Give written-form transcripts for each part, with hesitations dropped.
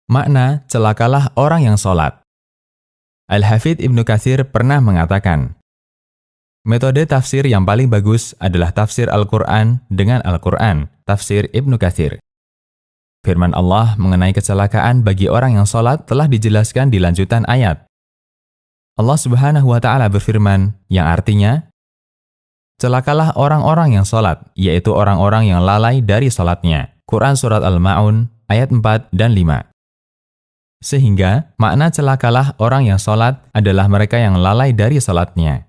Makna celakalah orang yang sholat. Al-Hafidz Ibnu Katsir pernah mengatakan, metode tafsir yang paling bagus adalah tafsir Al-Quran dengan Al-Quran, tafsir Ibnu Katsir. Firman Allah mengenai kecelakaan bagi orang yang sholat telah dijelaskan di lanjutan ayat. Allah Subhanahu wa Ta'ala berfirman, yang artinya, celakalah orang-orang yang sholat, yaitu orang-orang yang lalai dari sholatnya. Quran Surat Al-Ma'un, ayat 4 dan 5. Sehingga, makna celakalah orang yang sholat adalah mereka yang lalai dari sholatnya.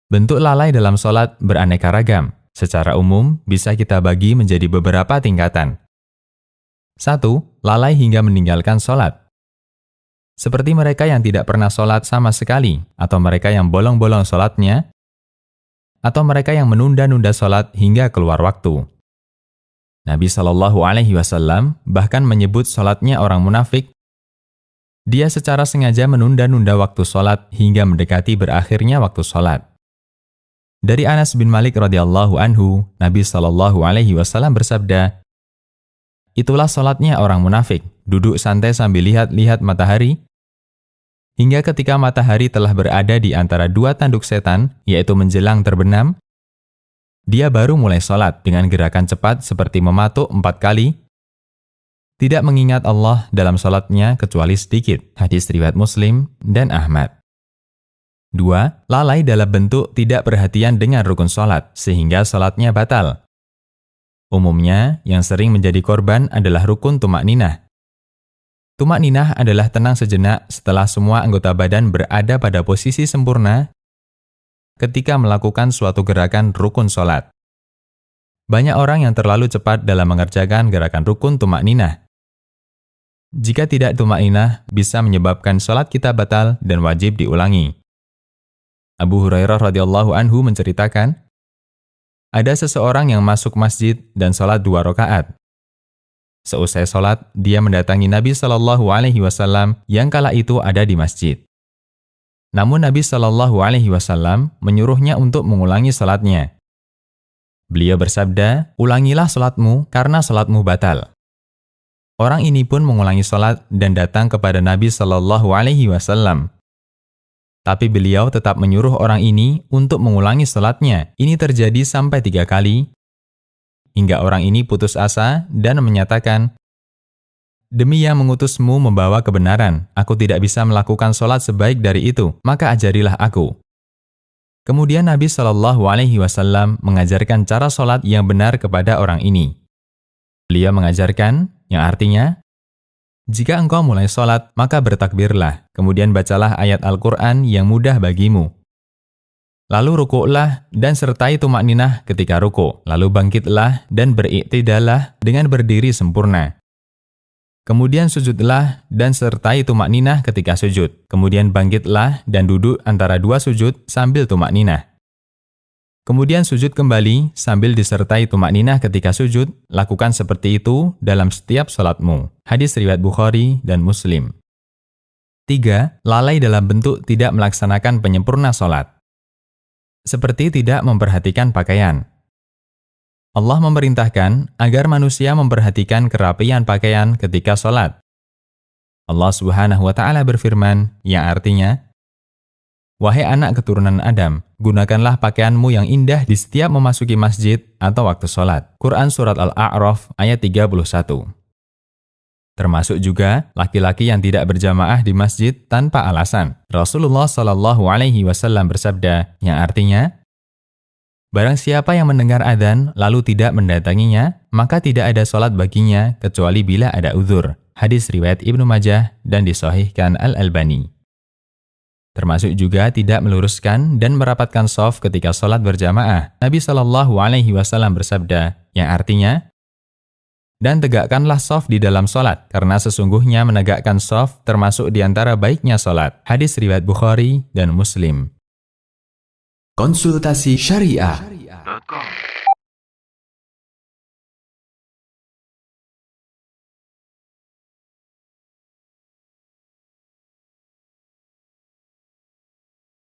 Bentuk lalai dalam sholat beraneka ragam. Secara umum, bisa kita bagi menjadi beberapa tingkatan. 1. Lalai hingga meninggalkan sholat. Seperti mereka yang tidak pernah sholat sama sekali, atau mereka yang bolong-bolong sholatnya, atau mereka yang menunda-nunda sholat hingga keluar waktu. Nabi SAW bahkan menyebut sholatnya orang munafik. Dia secara sengaja menunda-nunda waktu sholat hingga mendekati berakhirnya waktu sholat. Dari Anas bin Malik radhiyallahu anhu, Nabi SAW bersabda, itulah sholatnya orang munafik, duduk santai sambil lihat-lihat matahari, hingga ketika matahari telah berada di antara dua tanduk setan, yaitu menjelang terbenam, dia baru mulai sholat dengan gerakan cepat seperti mematuk 4 kali, tidak mengingat Allah dalam sholatnya kecuali sedikit. Hadis riwayat Muslim dan Ahmad. 2. Lalai dalam bentuk tidak perhatian dengan rukun sholat, sehingga sholatnya batal. Umumnya, yang sering menjadi korban adalah rukun tumakninah. Tumakninah adalah tenang sejenak setelah semua anggota badan berada pada posisi sempurna ketika melakukan suatu gerakan rukun sholat. Banyak orang yang terlalu cepat dalam mengerjakan gerakan rukun tumakninah. Jika tidak tumakninah, bisa menyebabkan sholat kita batal dan wajib diulangi. Abu Hurairah radhiyallahu anhu menceritakan, ada seseorang yang masuk masjid dan sholat 2 rakaat. Seusai sholat, dia mendatangi Nabi SAW yang kala itu ada di masjid. Namun Nabi SAW menyuruhnya untuk mengulangi salatnya. Beliau bersabda, ulangilah salatmu karena salatmu batal. Orang ini pun mengulangi salat dan datang kepada Nabi SAW. Tapi beliau tetap menyuruh orang ini untuk mengulangi salatnya. Ini terjadi sampai 3 kali, hingga orang ini putus asa dan menyatakan, demi yang mengutusmu membawa kebenaran, aku tidak bisa melakukan sholat sebaik dari itu, maka ajarilah aku. Kemudian Nabi SAW mengajarkan cara sholat yang benar kepada orang ini. Beliau mengajarkan, yang artinya, jika engkau mulai sholat, maka bertakbirlah, kemudian bacalah ayat Al-Quran yang mudah bagimu. Lalu rukuklah dan sertai tumakninah ketika rukuk, lalu bangkitlah dan beriktidalah dengan berdiri sempurna. Kemudian sujudlah dan sertai tumakninah ketika sujud. Kemudian bangkitlah dan duduk antara 2 sujud sambil tumakninah. Kemudian sujud kembali sambil disertai tumakninah ketika sujud. Lakukan seperti itu dalam setiap salatmu. Hadis riwayat Bukhari dan Muslim. 3. Lalai dalam bentuk tidak melaksanakan penyempurna salat. Seperti tidak memperhatikan pakaian. Allah memerintahkan agar manusia memperhatikan kerapian pakaian ketika sholat. Allah Subhanahu wa Ta'ala berfirman, yang artinya, wahai anak keturunan Adam, gunakanlah pakaianmu yang indah di setiap memasuki masjid atau waktu sholat. Quran Surat Al-A'raf ayat 31. Termasuk juga laki-laki yang tidak berjamaah di masjid tanpa alasan. Rasulullah SAW bersabda, yang artinya, barang siapa yang mendengar adzan lalu tidak mendatanginya, maka tidak ada sholat baginya kecuali bila ada uzur. Hadis riwayat Ibnu Majah dan disahihkan Al-Albani. Termasuk juga tidak meluruskan dan merapatkan shaf ketika sholat berjamaah. Nabi SAW bersabda, yang artinya, dan tegakkanlah shaf di dalam sholat, karena sesungguhnya menegakkan shaf termasuk di antara baiknya sholat. Hadis riwayat Bukhari dan Muslim. Konsultasi Syariah.